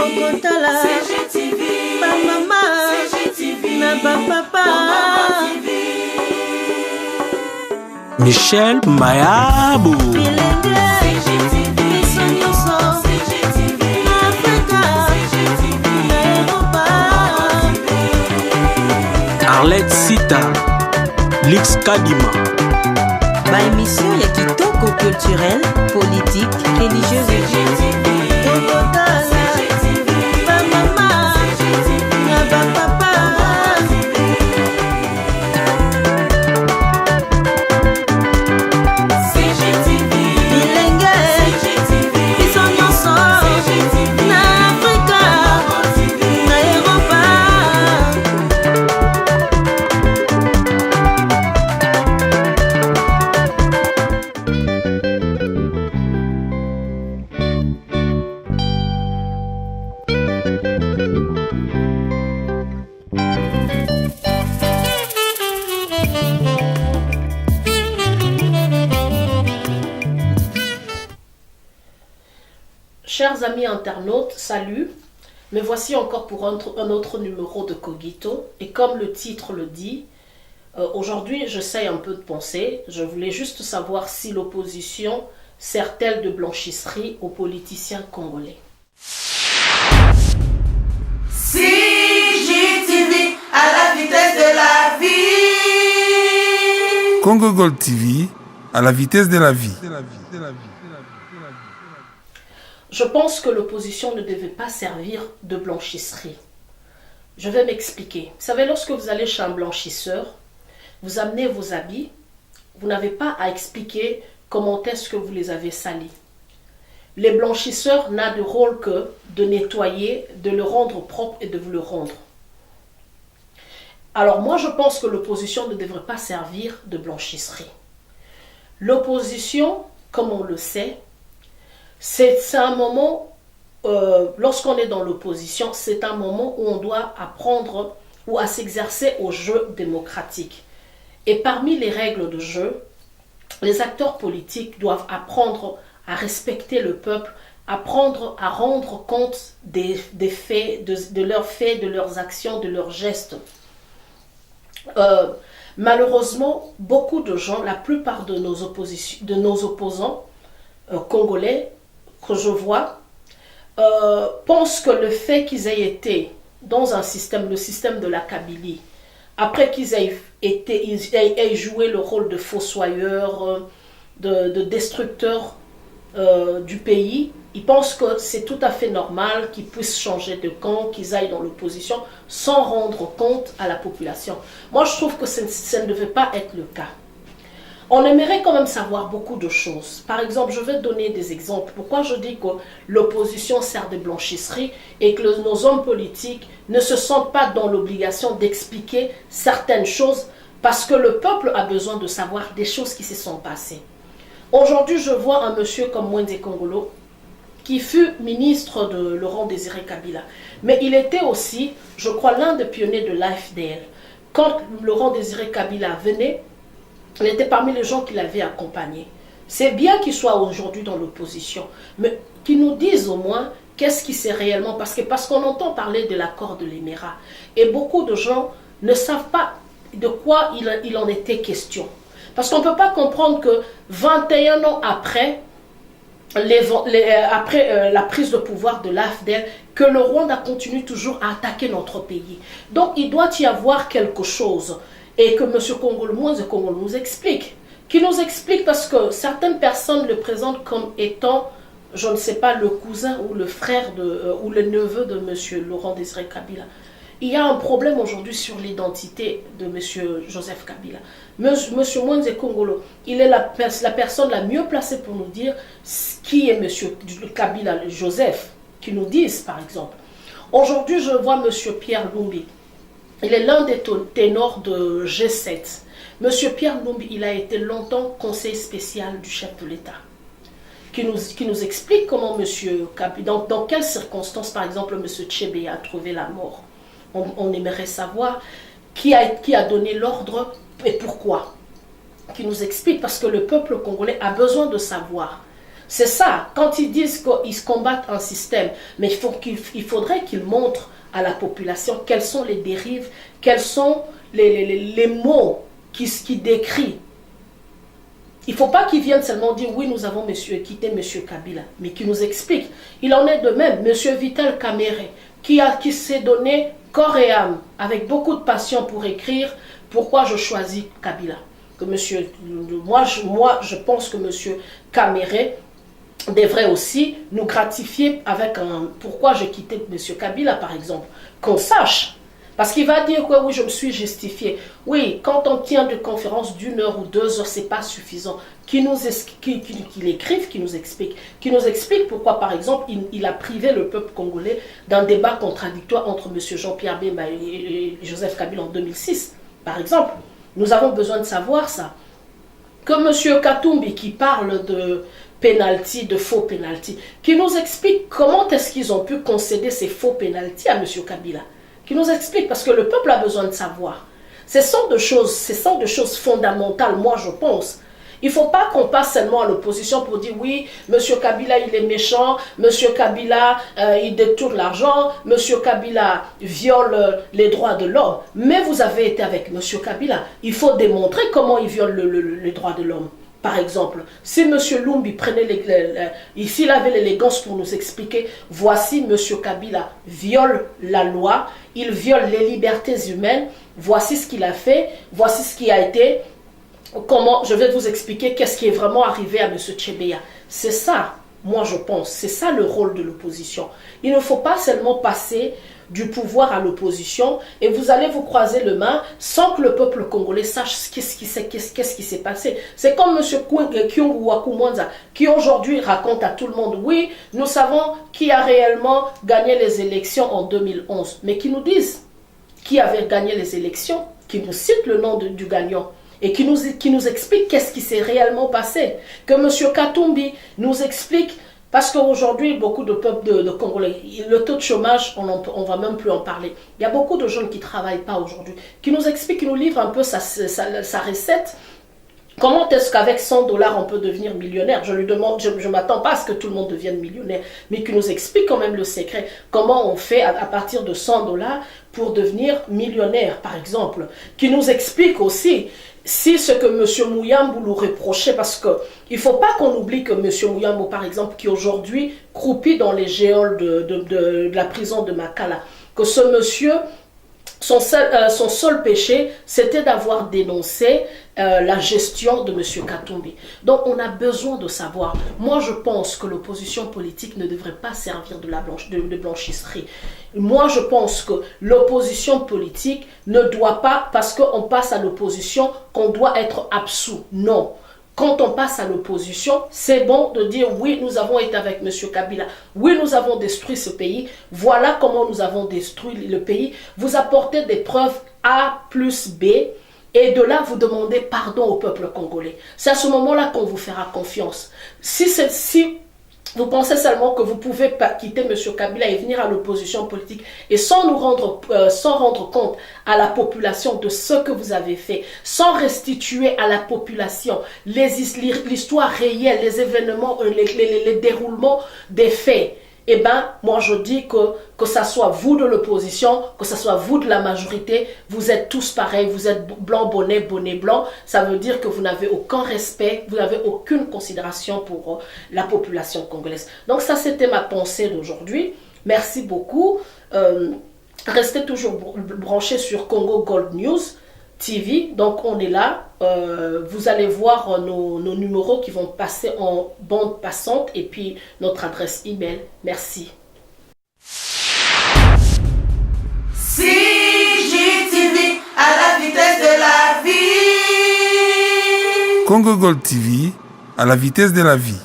Tokotala CGTV, ba mama CGTV, na ba papa Michel Mayabo CGTV, CGTV, na Africa CGTV, na Europa Arlette Sita Lix Kadima. Ba émission ya kitoko culturel, politique, religieuse. Chers amis internautes, salut. Me voici encore pour un autre numéro de Cogito. Et comme le titre le dit, aujourd'hui j'essaye un peu de penser. Je voulais juste savoir si l'opposition sert-elle de blanchisserie aux politiciens congolais. CGTV à la vitesse de la vie. Congo Gold TV à la vitesse de la vie. Je pense que l'opposition ne devait pas servir de blanchisserie. Je vais m'expliquer. Vous savez, lorsque vous allez chez un blanchisseur, vous amenez vos habits, vous n'avez pas à expliquer comment est-ce que vous les avez salis. Les blanchisseurs n'ont de rôle que de nettoyer, de le rendre propre et de vous le rendre. Alors moi, je pense que l'opposition ne devrait pas servir de blanchisserie. L'opposition, comme on le sait, c'est un moment, lorsqu'on est dans l'opposition, c'est un moment où on doit apprendre ou à s'exercer au jeu démocratique. Et parmi les règles de jeu, les acteurs politiques doivent apprendre à respecter le peuple, apprendre à rendre compte des faits, de leurs faits, de leurs actions, de leurs gestes. Malheureusement, beaucoup de gens, la plupart de nos opposants congolais, que je vois, pensent que le fait qu'ils aient été dans un système, le système de la Kabylie, après qu'ils aient joué le rôle de fossoyeurs, de destructeurs du pays, ils pensent que c'est tout à fait normal qu'ils puissent changer de camp, qu'ils aillent dans l'opposition sans rendre compte à la population. Moi, je trouve que ça ne devait pas être le cas. On aimerait quand même savoir beaucoup de choses. Par exemple, je vais donner des exemples. Pourquoi je dis que l'opposition sert de blanchisserie et que nos hommes politiques ne se sentent pas dans l'obligation d'expliquer certaines choses parce que le peuple a besoin de savoir des choses qui se sont passées. Aujourd'hui, je vois un monsieur comme Mwende Kongolo qui fut ministre de Laurent Désiré Kabila. Mais il était aussi, je crois, l'un des pionniers de l'AFDL. Quand Laurent Désiré Kabila venait, il était parmi les gens qui l'avaient accompagné. C'est bien qu'il soit aujourd'hui dans l'opposition, mais qu'il nous dise au moins qu'est-ce qui s'est réellement passé. Parce qu'on entend parler de l'accord de l'Émirat. Et beaucoup de gens ne savent pas de quoi il en était question. Parce qu'on ne peut pas comprendre que 21 ans après, la prise de pouvoir de l'AFDL, que le Rwanda continue toujours à attaquer notre pays. Donc il doit y avoir quelque chose. Et que M. Kongolo nous explique. Qui nous explique parce que certaines personnes le présentent comme étant, je ne sais pas, le cousin ou le frère ou le neveu de M. Laurent Désiré Kabila. Il y a un problème aujourd'hui sur l'identité de M. Joseph Kabila. M. Mwende Kongolo, il est la personne la mieux placée pour nous dire qui est M. Kabila, Joseph, qui nous disent par exemple. Aujourd'hui, je vois M. Pierre Lumbi. Il est l'un des ténors de G7. Monsieur Pierre Lumbi, il a été longtemps conseiller spécial du chef de l'État. Qui nous explique comment monsieur Kabila, dans quelles circonstances, par exemple, monsieur Tchébé a trouvé la mort. On aimerait savoir qui a donné l'ordre et pourquoi. Qui nous explique, parce que le peuple congolais a besoin de savoir. C'est ça, quand ils disent qu'ils combattent un système, mais il faudrait qu'ils montrent à la population quelles sont les dérives, quels sont les mots qui décrivent. Il ne faut pas qu'ils viennent seulement dire oui, nous avons quitté M. Kabila, mais qu'ils nous expliquent. Il en est de même, M. Vital Kamerhe, qui s'est donné corps et âme, avec beaucoup de passion pour écrire pourquoi je choisis Kabila. Moi, je pense que M. Kamerhe devrait aussi nous gratifier avec pourquoi j'ai quitté M. Kabila, par exemple. Qu'on sache. Parce qu'il va dire que oui, je me suis justifié. Oui, quand on tient des conférences d'1 heure ou 2 heures, ce n'est pas suffisant. Qu'il écrive, qu'il nous explique pourquoi, par exemple, il a privé le peuple congolais d'un débat contradictoire entre M. Jean-Pierre Bemba et Joseph Kabila en 2006, par exemple. Nous avons besoin de savoir ça. Que M. Katumbi, qui parle de penalty, de faux penalty, qui nous explique comment est-ce qu'ils ont pu concéder ces faux penalty à M. Kabila. Qui nous explique, parce que le peuple a besoin de savoir. Ce sont des choses fondamentales, moi je pense. Il ne faut pas qu'on passe seulement à l'opposition pour dire oui, M. Kabila il est méchant, M. Kabila il détourne l'argent, M. Kabila viole les droits de l'homme. Mais vous avez été avec M. Kabila. Il faut démontrer comment il viole les droits de l'homme. Par exemple, si M. Lumbi s'il avait l'élégance pour nous expliquer, voici M. Kabila viole la loi, il viole les libertés humaines, voici ce qu'il a fait, voici ce qui a été, comment, je vais vous expliquer qu'est-ce qui est vraiment arrivé à M. Tchebeya. C'est ça, moi je pense, c'est ça le rôle de l'opposition. Il ne faut pas seulement passer du pouvoir à l'opposition et vous allez vous croiser les mains sans que le peuple congolais sache qu'est-ce qui s'est passé. C'est comme M. Kyungu Wakumwanza qui aujourd'hui raconte à tout le monde, oui, nous savons qui a réellement gagné les élections en 2011, mais qui nous disent qui avait gagné les élections, qui nous cite le nom du gagnant et qui nous explique qu'est-ce qui s'est réellement passé. Que M. Katumbi nous explique. Parce qu'aujourd'hui, beaucoup de peuples de Congolais, le taux de chômage, on ne va même plus en parler. Il y a beaucoup de jeunes qui ne travaillent pas aujourd'hui, qui nous expliquent, qui nous livrent un peu sa recette. Comment est-ce qu'avec 100 $ on peut devenir millionnaire? Je lui demande, je ne m'attends pas à ce que tout le monde devienne millionnaire, mais qui nous explique quand même le secret. Comment on fait à partir de 100 $ pour devenir millionnaire, par exemple. Qui nous explique aussi si ce que M. Mouyambou nous reprochait, parce qu'il ne faut pas qu'on oublie que M. Mouyambou, par exemple, qui aujourd'hui croupit dans les géoles de la prison de Makala, que ce monsieur, son seul péché, c'était d'avoir dénoncé la gestion de M. Katumbi. Donc on a besoin de savoir. Moi je pense que l'opposition politique ne devrait pas servir de blanchisserie. Moi je pense que l'opposition politique ne doit pas, parce qu'on passe à l'opposition, qu'on doit être absous. Non. Quand on passe à l'opposition, c'est bon de dire oui, nous avons été avec M. Kabila, oui, nous avons détruit ce pays, voilà comment nous avons détruit le pays. Vous apportez des preuves A plus B et de là, vous demandez pardon au peuple congolais. C'est à ce moment-là qu'on vous fera confiance. Si vous pensez seulement que vous pouvez quitter M. Kabila et venir à l'opposition politique et sans rendre compte à la population de ce que vous avez fait, sans restituer à la population l'histoire réelle, les événements, les déroulements des faits, eh bien, moi je dis que ça soit vous de l'opposition, que ça soit vous de la majorité, vous êtes tous pareils, vous êtes blanc, bonnet blanc, ça veut dire que vous n'avez aucun respect, vous n'avez aucune considération pour la population congolaise. Donc ça, c'était ma pensée d'aujourd'hui. Merci beaucoup. Restez toujours branchés sur Congo Gold News TV, donc on est là, vous allez voir nos numéros qui vont passer en bande passante et puis notre adresse email. Merci. CGTV à la vitesse de la vie. Congo Gold TV à la vitesse de la vie.